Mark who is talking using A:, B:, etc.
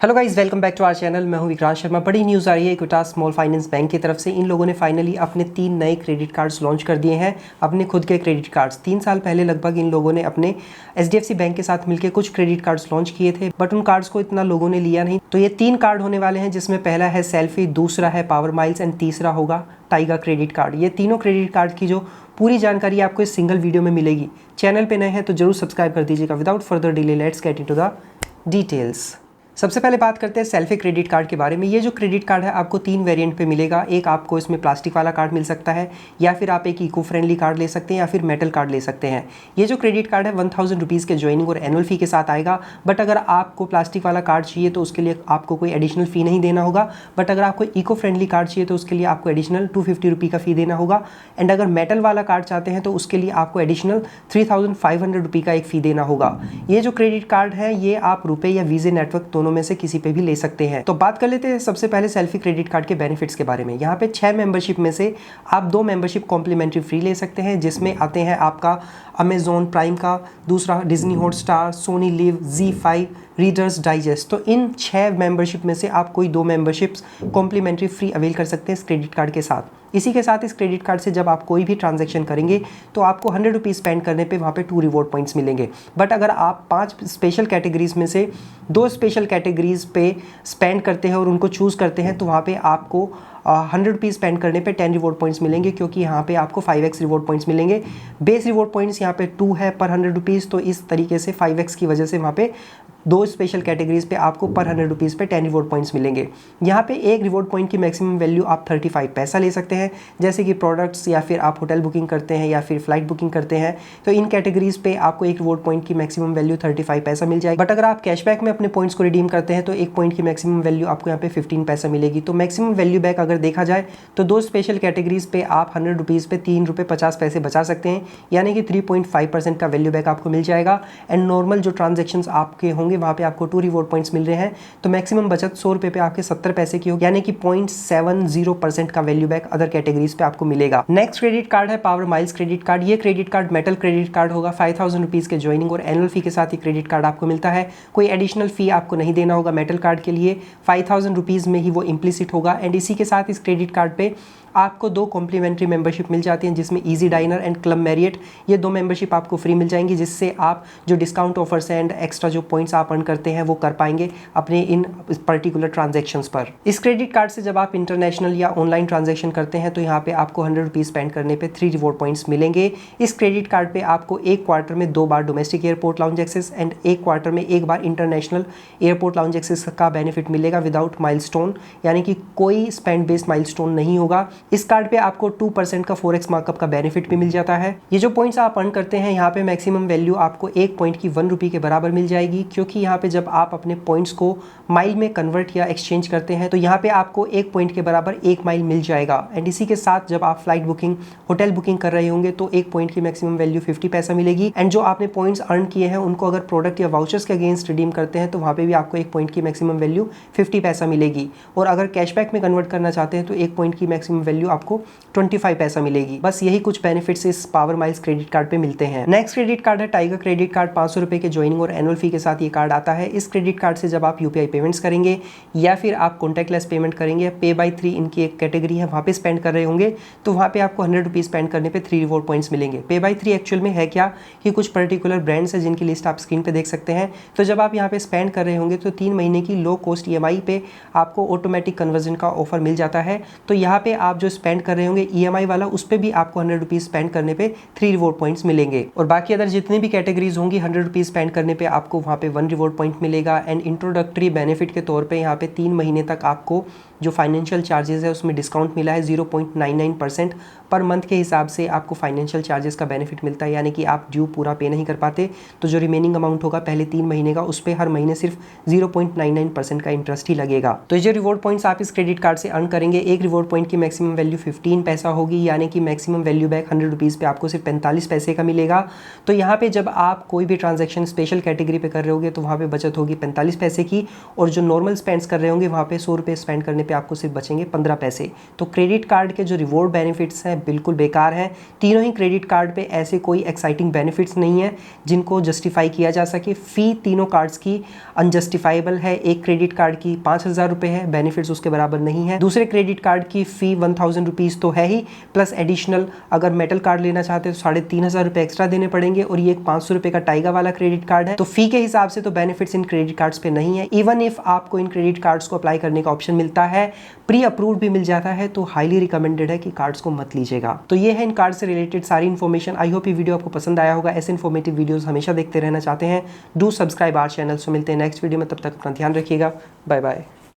A: Hello guys, welcome back to our channel. मैं हूं विक्रांत शर्मा। बड़ी न्यूज़ आ रही है इक्विटास स्मॉल फाइनेंस बैंक की तरफ से। इन लोगों ने फाइनली अपने 3 नए क्रेडिट कार्ड्स लॉन्च कर दिए हैं, अपने खुद के क्रेडिट कार्ड्स। 3 साल पहले लगभग इन लोगों ने अपने HDFC बैंक के साथ मिलकर कुछ क्रेडिट कार्ड्स लॉन्च किए थे, बट उन कार्ड्स को इतना लोगों ने लिया नहीं। तो ये 3 कार्ड होने वाले हैं, जिसमें पहला है सेल्फी, दूसरा है पावर माइल्स एंड तीसरा होगा टाइगर क्रेडिट कार्ड। ये तीनों क्रेडिट कार्ड की जो पूरी जानकारी आपको इस सिंगल वीडियो में मिलेगी। चैनल पे नए हैं तो जरूर सब्सक्राइब कर दीजिएगा। Without further delay let's get into the details. सबसे पहले बात करते हैं सेल्फी क्रेडिट कार्ड के बारे में। ये जो क्रेडिट कार्ड है आपको 3 वेरिएंट पे मिलेगा। एक आपको इसमें प्लास्टिक वाला कार्ड मिल सकता है, या फिर आप एक इको फ्रेंडली कार्ड ले सकते हैं, या फिर मेटल कार्ड ले सकते हैं। ये जो क्रेडिट कार्ड है 1000 रुपीज़ के ज्वाइनिंग और एनुअल फ़ी के साथ आएगा। बट अगर आपको प्लास्टिक वाला कार्ड चाहिए तो उसके लिए आपको कोई एडिशनल फ़ी नहीं देना होगा। बट अगर आपको इको फ्रेंडली कार्ड चाहिए तो उसके लिए आपको एडिशनल 250 रुपये का फ़ी देना होगा। एंड अगर मेटल वाला कार्ड चाहते हैं तो उसके लिए आपको एडिशनल 3500 रुपये का एक फ़ी देना होगा। ये जो क्रेडिट कार्ड है ये आप रुपए या वीज़े नेटवर्क दोनों में से किसी पे भी ले सकते हैं। तो बात कर लेते हैं सबसे पहले सेल्फी क्रेडिट कार्ड के बेनिफिट्स के बारे में। यहाँ पे 6 मेंबरशिप में से आप 2 मेंबरशिप कॉम्प्लीमेंट्री फ्री ले सकते हैं, जिसमें आते हैं आपका अमेजॉन प्राइम का, दूसरा Disney Hotstar, Sony Liv, ZEE5, Reader's Digest. तो इन 6 मेंबरशिप में से आप कोई 2 मेंबरशिप्स कॉम्प्लीमेंट्री फ्री अवेल कर सकते हैं इस क्रेडिट कार्ड के साथ। इसी के साथ इस क्रेडिट कार्ड से जब आप कोई भी ट्रांजैक्शन करेंगे तो आपको 100 रुपीज़ स्पेंड करने पे वहाँ पे 2 रिवॉर्ड पॉइंट्स मिलेंगे। बट अगर आप 5 स्पेशल कैटेगरीज में से 2 स्पेशल कैटेगरीज पे स्पेंड करते हैं और उनको चूज़ करते हैं तो वहाँ पे आपको 100 रुपीज़ स्पेंड करने पे 10 रिवॉर्ड पॉइंट्स मिलेंगे, क्योंकि यहाँ पे आपको 5x रिवॉर्ड पॉइंट्स मिलेंगे। बेस रिवॉर्ड पॉइंट्स यहाँ पे 2 है पर 100 रुपीज़, तो इस तरीके से 5x की वजह से वहाँ पे 2 स्पेशल कैटेगरीज पे आपको पर 100 रुपीज़ पे 10 रिवॉर्ड पॉइंट्स मिलेंगे। यहाँ पे एक रिवॉर्ड पॉइंट की मैक्सिमम वैल्यू आप 35 पैसा ले सकते हैं। जैसे कि प्रोडक्ट्स, या फिर आप होटल बुकिंग करते हैं, या फिर फ्लाइट बुकिंग करते हैं, तो इन कैटेगरीज पे आपको एक रिवॉर्ड पॉइंट की मैक्सिमम वैल्यू 35 पैसा मिल जाएगी। बट अगर आप कैशबैक में अपने पॉइंट्स को रिडीम करते हैं तो एक पॉइंट की मैक्सिमम वैल्यू आपको यहाँ पे 15 पैसा मिलेगी। तो मैक्सिमम वैल्यू बैक अगर देखा जाए तो 2 स्पेशल कैटेगरीज पे आप 100 रुपीज़ पे 3 रुपये 50 पैसे बचा सकते हैं, यानी कि 3.5% का वैल्यू बैक आपको मिल जाएगा। एंड नॉर्मल जो ट्रांजेक्शन्स आपके होंगे वहाँ पे आपको 2 रिवॉर्ड पॉइंट्स मिल रहे हैं, तो मैक्सिमम बचत 100 रुपये पे आपके 70 पैसे की होगी, यानी कि 0.70% का वैल्यू बैक अदर कैटेगरीज पे आपको मिलेगा। नेक्स्ट क्रेडिट कार्ड है पावर माइल्स क्रेडिट कार्ड। ये credit card metal credit card होगा। 5000 रुपीज़ के ज्वाइनिंग और एनुअल फी के साथ ही क्रेडिट कार्ड आपको मिलता है। कोई एडिशनल फी आपको नहीं देना होगा मेटल कार्ड के लिए। 5000 रुपीज़ में ही वो इम्प्लिसिट होगा। एंड इसी के साथ इस क्रेडिट कार्ड पे आपको 2 कॉम्प्लीमेंट्री मेंबरशिप मिल जाती हैं, जिसमें easy dinar and club Marriott, ये 2 मेंबरशिप आपको फ्री मिल जाएंगी, जिससे आप जो डिस्काउंट ऑफर्स एंड एक्स्ट्रा जो पॉइंट्स आप अर्न करते हैं वो कर पाएंगे अपने इन पर्टिकुलर ट्रांजैक्शंस पर। इस क्रेडिट कार्ड से जब आप इंटरनेशनल या ऑनलाइन ट्रांजैक्शन करते हैं तो यहाँ पे आपको 100 रुपीज़ स्पेंड करने पे 3 रिवॉर्ड पॉइंट्स मिलेंगे। इस क्रेडिट कार्ड पे आपको एक क्वार्टर में 2 बार domestic airport lounge access and एक क्वार्टर में 1 बार इंटरनेशनल एयरपोर्ट लाउंज एक्सेस का बेनिफिट मिलेगा विदाउट माइलस्टोन, यानी कि कोई स्पेंड बेस्ड माइलस्टोन नहीं होगा। इस कार्ड पे आपको 2% का 4x मार्कअप का बेनिफिट भी मिल जाता है। ये जो पॉइंट्स आप अर्न करते हैं यहाँ पे मैक्सिमम वैल्यू आपको एक पॉइंट की 1 रुपये के बराबर मिल जाएगी, क्योंकि यहाँ पे जब आप अपने पॉइंट्स को माइल में कन्वर्ट या एक्सचेंज करते हैं तो यहाँ पे आपको 1 पॉइंट के बराबर 1 माइल मिल जाएगा। एंड इसी के साथ जब आप फ्लाइट बुकिंग, होटल बुकिंग कर रहे होंगे तो 1 पॉइंट की मैक्सिमम वैल्यू 50 पैसा मिलेगी। एंड जो आपने पॉइंट्स अर्न किए हैं उनको अगर प्रोडक्ट या वाउचर्स के अगेंस्ट रिडीम करते हैं तो वहाँ पे भी आपको 1 पॉइंट की मैक्सिमम वैल्यू 50 पैसा मिलेगी। और अगर कैशबैक में कन्वर्ट करना चाहते हैं तो 1 पॉइंट की मैक्सिमम वैल्यू आपको 25 पैसा मिलेगी। बस यही कुछ बेनिफिट्स इस पावर माइल्स क्रेडिट कार्ड पे मिलते हैं। नेक्स्ट क्रेडिट कार्ड है टाइगर क्रेडिट कार्ड। 500 रुपये के ज्वाइनिंग और एनुअल फी के साथ ये कार्ड आता है। इस क्रेडिट कार्ड से जब आप UPI पेमेंट्स करेंगे या फिर आप कॉन्टैक्टलेस पेमेंट करेंगे, पे बाय 3 इनकी एक कैटेगरी है, वहाँ पे स्पेंड कर रहे होंगे तो वहाँ पे आपको 100 रुपीज़ स्पेंड करने पे 3 रिवॉर्ड पॉइंट्स मिलेंगे। पे बाय 3 एक्चुअल में है क्या कि कुछ पर्टिकुलर ब्रांड्स है जिनकी लिस्ट आप स्क्रीन पे देख सकते हैं। तो जब आप यहाँ पे स्पेंड कर रहे होंगे तो 3 महीने की लो कॉस्ट EMI पे आपको ऑटोमेटिक कन्वर्जन का ऑफर मिल जाता है। तो यहाँ पे आप जो स्पेंड कर रहे होंगे EMI वाला, उस पे भी आपको 100 रुपीज़ स्पेंड करने पे 3 रिवॉर्ड पॉइंट्स मिलेंगे। और बाकी अदर जितनी भी कैटेगरीज होंगी 100 रुपीज़ स्पेंड करने पे आपको वहाँ पे 1 रिवॉर्ड पॉइंट मिलेगा। एंड इंट्रोडक्टरी बेनिफिट के तौर पे यहाँ पे 3 महीने तक आपको जो फाइनेंशियल चार्जेस है उसमें डिस्काउंट मिला है 0.99% पर मंथ के हिसाब से आपको फाइनेंशियल चार्जेस का बेनिफिट मिलता है, यानी कि आप ड्यू पूरा पे नहीं कर पाते तो जो रिमेनिंग अमाउंट होगा पहले 3 महीने का उस पर हर महीने सिर्फ 0.99% का इंटरेस्ट ही लगेगा। तो ये जो रिवॉर्ड पॉइंट्स आप इस क्रेडिट कार्ड से अर्न करेंगे, एक रिवॉर्ड पॉइंट की मैक्सिमम वैल्यू 15 पैसा होगी, यानी कि मैक्सिमम वैल्यू बैक 100 रुपीज़ पे आपको सिर्फ 45 पैसे का मिलेगा। तो यहाँ पे जब आप कोई भी ट्रांजैक्शन स्पेशल कैटेगरी पे कर रहे होगे तो वहाँ पे बचत होगी 45 पैसे की, और जो नॉर्मल स्पेंड्स कर रहे होंगे वहाँ पे 100 रुपये स्पेंड करने पे आपको सिर्फ बचेंगे 15 पैसे। तो क्रेडिट कार्ड के जो रिवॉर्ड बेनिफिट्स हैं बिल्कुल बेकार हैं। तीनों ही क्रेडिट कार्ड पे ऐसे कोई एक्साइटिंग बेनिफिट्स नहीं है जिनको जस्टिफाई किया जा सके। फ़ी तीनों कार्ड्स की अनजस्टिफाइबल है। एक क्रेडिट कार्ड की 5,000 रुपये है, बेनिफिट्स उसके बराबर नहीं है। दूसरे क्रेडिट कार्ड की फ़ी 1,000 रुपीज़ तो है ही, प्लस एडिशनल अगर मेटल कार्ड लेना चाहते हैं तो 3,500 रुपये एक्स्ट्रा देने पड़ेंगे। और ये एक 500 रुपये का टाइगा वाला क्रेडिट कार्ड है। तो फ़ी के हिसाब से तो बेनिफिट्स इन क्रेडिट कार्ड्स पे नहीं है। इवन इफ आपको इन क्रेडिट कार्ड्स को अप्लाई करने का ऑप्शन मिलता है, प्री अप्रूव्ड भी मिल जाता है, तो हाईली रिकमेंडेड है कि कार्ड्स को मत लीजिएगा। तो ये है इन कार्ड से रिलेटेड सारी इन्फॉर्मेशन। आई होप ये वीडियो आपको पसंद आया होगा। ऐसे इन्फॉर्मेटिव वीडियोस हमेशा देखते रहना चाहते हैं, डू सब्सक्राइब आवर चैनल। सो मिलते हैं नेक्स्ट वीडियो में, तब तक अपना ध्यान रखिएगा। Bye bye.